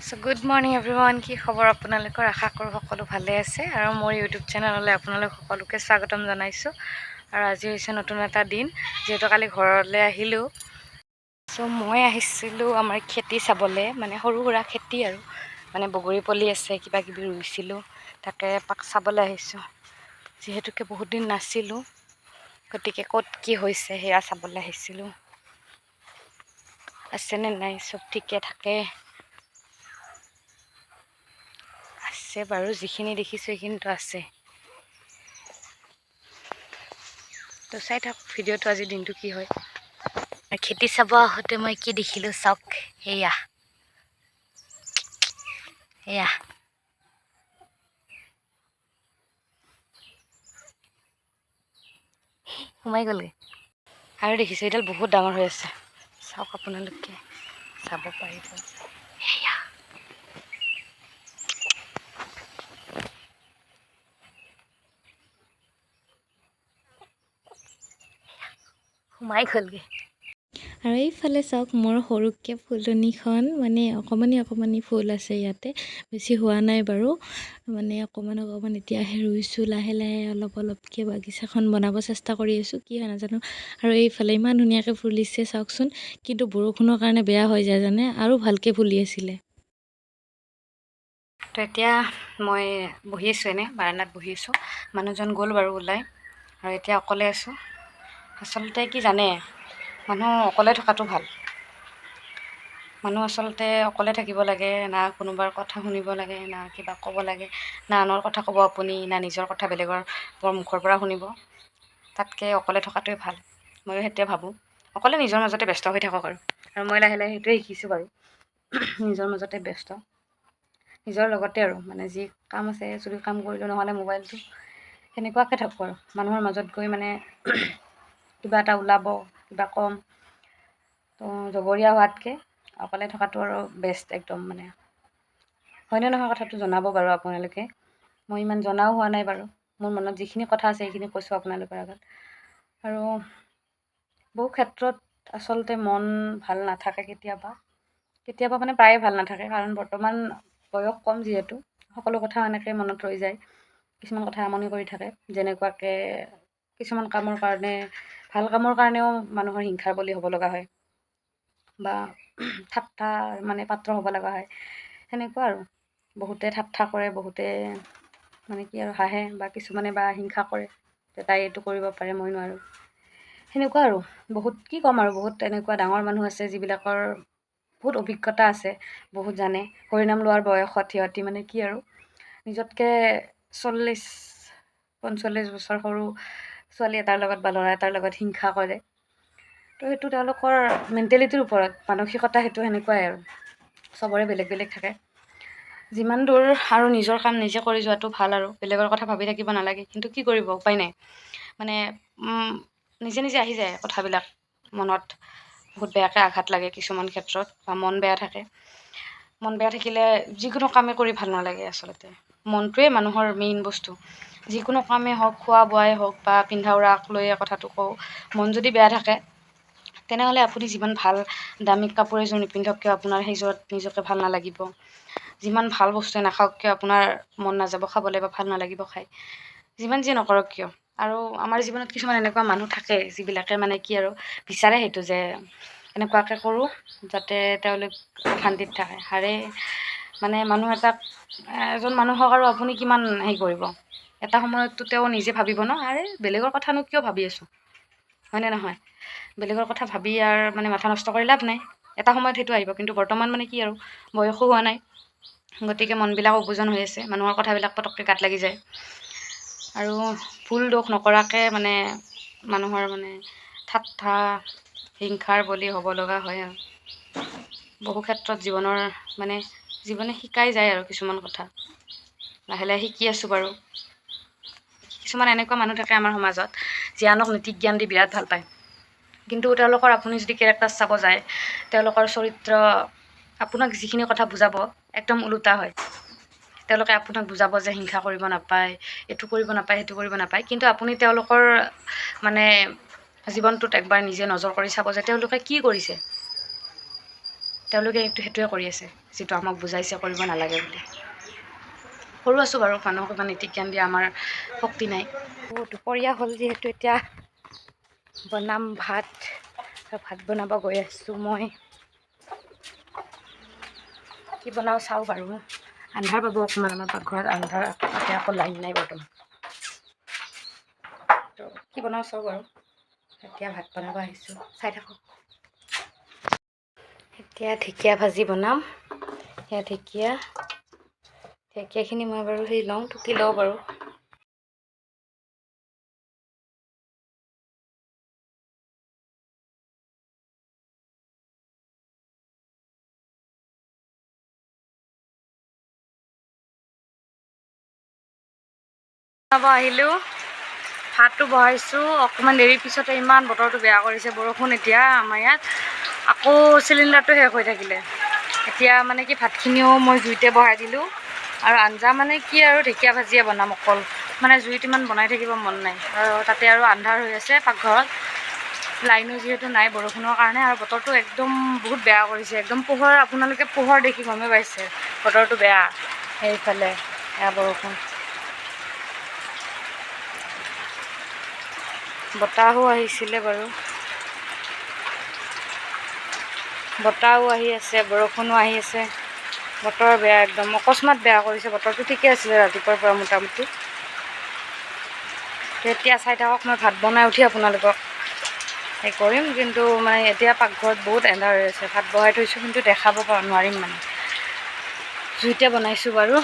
So good morning everyone, কি খবৰ আপোনালোকৰ? আশা কৰোঁ সকলো ভালে আছে আৰু মোৰ ইউটিউব চেনেললৈ আপোনালোক সকলোকে স্বাগতম জনাইছোঁ। আৰু আজি হৈছে নতুন এটা দিন, যিহেতু কালি ঘৰলৈ আহিলোঁ। চ' মই আহিছিলোঁ আমাৰ খেতি চাবলৈ, মানে সৰু সুৰা খেতি আৰু মানে বগৰী পলি আছে, কিবা কিবি ৰুইছিলোঁ, তাকে এপাক চাবলৈ আহিছোঁ। যিহেতুকে বহুত দিন নাছিলোঁ, গতিকে ক'ত কি হৈছে সেয়া চাবলৈ আহিছিলোঁ। আছেনে নাই চব ঠিকে থাকে আছে বাৰু, যিখিনি দেখিছোঁ সেইখিনিতো আছে। তো চাই থাক ভিডিঅ'টো, আজিৰ দিনটো কি হয়। খেতি চাব আহোঁতে মই কি দেখিলোঁ চাওক, এয়া এয়া সোমাই গ'লগৈ। আৰু দেখিছোঁ এইডাল বহুত ডাঙৰ হৈ আছে, চাওক আপোনালোকে চাব পাৰিব। এয়া সোমাই গ'লগৈ। আৰু এইফালে চাওক মোৰ সৰুকৈ ফুলনিখন, মানে অকণমানি অকণমানি ফুল আছে ইয়াতে, বেছি হোৱা নাই বাৰু, মানে অকণমান অকণমান এতিয়াহে ৰুইছোঁ। লাহে লাহে অলপ অলপকৈ বাগিচাখন বনাব চেষ্টা কৰি আছোঁ, কি হয় নাজানো। আৰু এইফালে ইমান ধুনীয়াকৈ ফুলিছে চাওকচোন, কিন্তু বৰষুণৰ কাৰণে বেয়া হৈ যায় জানে, আৰু ভালকৈ ফুলি আছিলে। তো এতিয়া মই বহি আছোঁ, এনেই বাৰান্দাত বহি আছোঁ। মানুহজন গ'ল বাৰু ওলাই, আৰু এতিয়া অকলে আছোঁ। আচলতে কি জানে, মানুহ অকলে থকাটো ভাল। মানুহ আচলতে অকলে থাকিব লাগে, না কোনোবাৰ কথা শুনিব লাগে, না কিবা ক'ব লাগে, না আনৰ কথা ক'ব আপুনি, না নিজৰ কথা বেলেগৰ মুখৰ পৰা শুনিব। তাতকৈ অকলে থকাটোৱে ভাল, ময়ো সেইটোৱে ভাবোঁ। অকলে নিজৰ মাজতে ব্যস্ত হৈ থাকক আৰু মই লাহে লাহে সেইটোৱে শিকিছোঁ বাৰু। নিজৰ মাজতে ব্যস্ত, নিজৰ লগতে আৰু মানে যি কাম আছে যদি কাম কৰিলোঁ, নহ'লে মোবাইলটো, সেনেকুৱাকৈ থাকোঁ আৰু মানুহৰ মাজত গৈ মানে কিবা এটা ওলাব, কিবা ক'ম, তো জগৰীয়া হোৱাতকৈ অকলে থকাটো আৰু বেষ্ট একদম, মানে হয়নে নহয় কথাটো জনাব বাৰু আপোনালোকে। মই ইমান জনাও হোৱা নাই বাৰু, মোৰ মনত যিখিনি কথা আছে সেইখিনি কৈছোঁ আপোনালোকৰ আগত। আৰু বহু ক্ষেত্ৰত আচলতে মন ভাল নাথাকে, কেতিয়াবা মানে প্ৰায়ে ভাল নাথাকে, কাৰণ বৰ্তমান বয়স কম যিহেতু, সকলো কথা এনেকৈ মনত ৰৈ যায়। কিছুমান কথা আমনি কৰি থাকে, যেনেকুৱাকৈ কিছুমান কামৰ কাৰণে, ভাল কামৰ কাৰণেও মানুহৰ হিংসাৰ বলি হ'ব লগা হয়, বা ঠাট্টা মানে পাত্ৰ হ'ব লগা হয়। সেনেকুৱা আৰু বহুতে ঠাট্টা কৰে, বহুতে মানে কি আৰু হাঁহে, বা কিছুমানে বা হিংসা কৰে যে তাই এইটো কৰিব পাৰে মই নোৱাৰোঁ। সেনেকুৱা আৰু বহুত কি ক'ম আৰু, বহুত এনেকুৱা ডাঙৰ মানুহ আছে যিবিলাকৰ বহুত অভিজ্ঞতা আছে, বহুত জানে। হৰিনাম লোৱাৰ বয়সত সিহঁতি মানে কি আৰু নিজতকৈ 40-45 বছৰ সৰু ছোৱালী এটাৰ লগত বা ল'ৰা এটাৰ লগত হিংসা কৰে। তো সেইটো তেওঁলোকৰ মেণ্টেলিটিৰ ওপৰত, মানসিকতা সেইটো সেনেকুৱাই আৰু চবৰে বেলেগ বেলেগ থাকে। যিমান দূৰ আৰু নিজৰ কাম নিজে কৰি যোৱাটো ভাল, আৰু বেলেগৰ কথা ভাবি থাকিব নালাগে। কিন্তু কি কৰিব, উপায় নাই, মানে নিজে নিজে আহি যায় কথাবিলাক মনত, বহুত বেয়াকৈ আঘাত লাগে কিছুমান ক্ষেত্ৰত, বা মন বেয়া থাকে। মন বেয়া থাকিলে যিকোনো কামে কৰি ভাল নালাগে আচলতে। মনটোৱে মানুহৰ মেইন বস্তু, যিকোনো কামেই হওক, খোৱা বোৱাই হওক বা পিন্ধা উৰাক লৈয়ে কথাটো কওঁ, মন যদি বেয়া থাকে তেনেহ'লে আপুনি যিমান ভাল দামী কাপোৰ এযোৰ নিপিন্ধক কিয়, আপোনাৰ সেইযোৰত নিজকে ভাল নালাগিব। যিমান ভাল বস্তুৱে নাখাওক কিয় আপোনাৰ মন নাযাব খাবলৈ, বা ভাল নালাগিব খাই। যিমান যি নকৰক কিয়। আৰু আমাৰ জীৱনত কিছুমান এনেকুৱা মানুহ থাকে যিবিলাকে মানে কি আৰু বিচাৰে সেইটো যে এনেকুৱাকৈ কৰোঁ যাতে তেওঁলোক শান্তিত থাকে। মানে মানুহ এজন মানুহক আৰু আপুনি কিমান হেৰি কৰিব, এটা সময়ততো তেওঁ নিজে ভাবিব ন, আৰে বেলেগৰ কথানো কিয় ভাবি আছোঁ, হয়নে নহয়। বেলেগৰ কথা ভাবি আৰু মানে মাথা নষ্ট কৰি লাভ নাই। এটা সময়ত সেইটো আহিব, কিন্তু বৰ্তমান মানে কি আৰু বয়সো হোৱা নাই, গতিকে মনবিলাক উবোজন হৈ আছে, মানুহৰ কথাবিলাক পটককৈ গাত লাগি যায়। আৰু ভুল দোষ নকৰাকৈ মানে মানুহৰ মানে ঠাট্টা হিংসাৰ বলি হ'ব লগা হয়। আৰু বহু ক্ষেত্ৰত জীৱনে শিকাই যায় আৰু কিছুমান কথা লাহে লাহে শিকি আছোঁ বাৰু। কিছুমান এনেকুৱা মানুহ থাকে আমাৰ সমাজত যি আনক নীতি জ্ঞান দি বিৰাট ভাল পায়, কিন্তু তেওঁলোকৰ আপুনি যদি কেৰেক্টাৰ চাব যায়, তেওঁলোকৰ চৰিত্ৰ আপোনাক যিখিনি কথা বুজাব একদম ওলোটা হয়। তেওঁলোকে আপোনাক বুজাব যে হিংসা কৰিব নাপায়, এইটো কৰিব নাপায়, সেইটো কৰিব নাপায়, কিন্তু আপুনি তেওঁলোকৰ মানে জীৱনটোত একবাৰ নিজে নজৰ কৰি চাব যে তেওঁলোকে কি কৰিছে। তেওঁলোকে সেইটোৱে কৰি আছে, যিটো আমাক বুজাইছে কৰিব নালাগে বুলি। সৰু আছোঁ বাৰু, মানুহক ইমান নীতি জ্ঞান দিয়া আমাৰ শক্তি নাই। দুপৰীয়া হ'ল যিহেতু এতিয়া বনাম ভাত, ভাত বনাব গৈ আছোঁ মই। কি বনাওঁ চাওঁ বাৰু, আন্ধাৰ পাব অকণমান, আমাৰ পাকঘৰত আন্ধাৰ, তাতে আকৌ লাইন নাই বৰ্তমান। তো কি বনাওঁ চাওঁ বাৰু, এতিয়া ভাত বনাব আহিছোঁ, চাই থাকক। এতিয়া ঢেকীয়া ভাজি বনাম। সেয়া ঢেকীয়াখিনি মই বাৰু টুকি লওঁ বাৰু। বনাব আহিলোঁ, ভাতটো বহাইছোঁ, অকণমান দেৰিৰ পিছতে ইমান বতৰটো বেয়া কৰিছে, বৰষুণ এতিয়া আমাৰ ইয়াত। আকৌ চিলিণ্ডাৰটো শেষ হৈ থাকিলে। এতিয়া মানে কি ভাতখিনিও মই জুইতে বহাই দিলোঁ, আৰু আঞ্জা মানে কি আৰু ঢেকীয়া ভাজিয়ে বনাম অকল। মানে জুইত ইমান বনাই থাকিব মন নাই, আৰু তাতে আৰু আন্ধাৰ হৈ আছে পাকঘৰত, লাইনো যিহেতু নাই বৰষুণৰ কাৰণে, আৰু বতৰটো একদম বহুত বেয়া কৰিছে, একদম পোহৰ, আপোনালোকে পোহৰ দেখি গমেই পাইছে বতৰটো বেয়া। সেইফালে এয়া বৰষুণ, বতাহো আহিছিলে বাৰু, বতাহো আহি আছে, বৰষুণো আহি আছে, বতৰ বেয়া একদম, অকস্মাত বেয়া কৰিছে বতৰটো। ঠিকে আছিলে ৰাতিপুৱাৰ পৰা মোটামুটি। এতিয়া চাই থাকক, মই ভাত বনাই উঠি আপোনালোকক সেই কৰিম, কিন্তু মানে এতিয়া পাকঘৰত বহুত এন্ধাৰ হৈ আছে। ভাত বহাই থৈছোঁ কিন্তু দেখাব নোৱাৰিম, মানে জুইতে বনাইছোঁ বাৰু।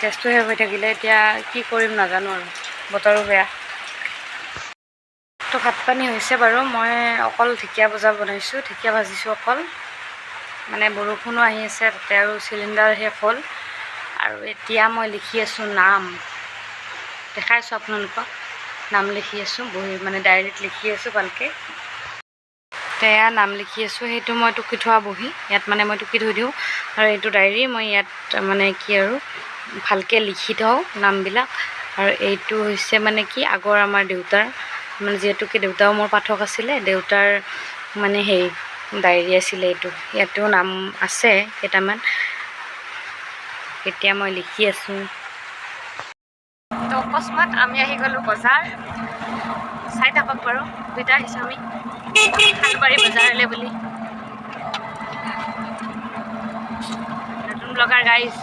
গেছটো শেষ হৈ থাকিলে এতিয়া কি কৰিম নাজানো, আৰু বতৰো বেয়া। তো ভাত পানী হৈছে বাৰু, মই অকল ঢেকীয়া বনাইছোঁ, ঢেকীয়া ভাজিছোঁ অকল। মানে বৰষুণো আহি আছে তাতে, আৰু চিলিণ্ডাৰ শেষ হ'ল। আৰু এতিয়া মই লিখি আছোঁ নাম, দেখাই আছোঁ আপোনালোকক, নাম লিখি আছোঁ বহি, মানে ডায়েৰীত লিখি আছোঁ ভালকৈ। এয়া নাম লিখি আছোঁ, সেইটো মই টুকি থোৱা বহি, ইয়াত মানে মই টুকি থৈ দিওঁ, আৰু এইটো ডায়েৰী মই ইয়াত মানে কি আৰু ভালকৈ লিখি থওঁ নামবিলাক। আৰু এইটো হৈছে মানে কি আগৰ আমাৰ দেউতাৰ, মানে যিহেতুকে দেউতাও মোৰ পাঠক আছিলে, দেউতাৰ মানে ডায়েৰী আছিলে এইটো। ইয়াতো নাম আছে কেইটামান, এতিয়া মই লিখি আছোঁ। তো অকস্মাত আমি আহি গ'লোঁ বজাৰ, চাই থাকক বাৰু, দুইটা আহিছোঁ আমি খালবাৰী বজাৰলৈ বুলি। নতুন ব্লগাৰ গাইজ।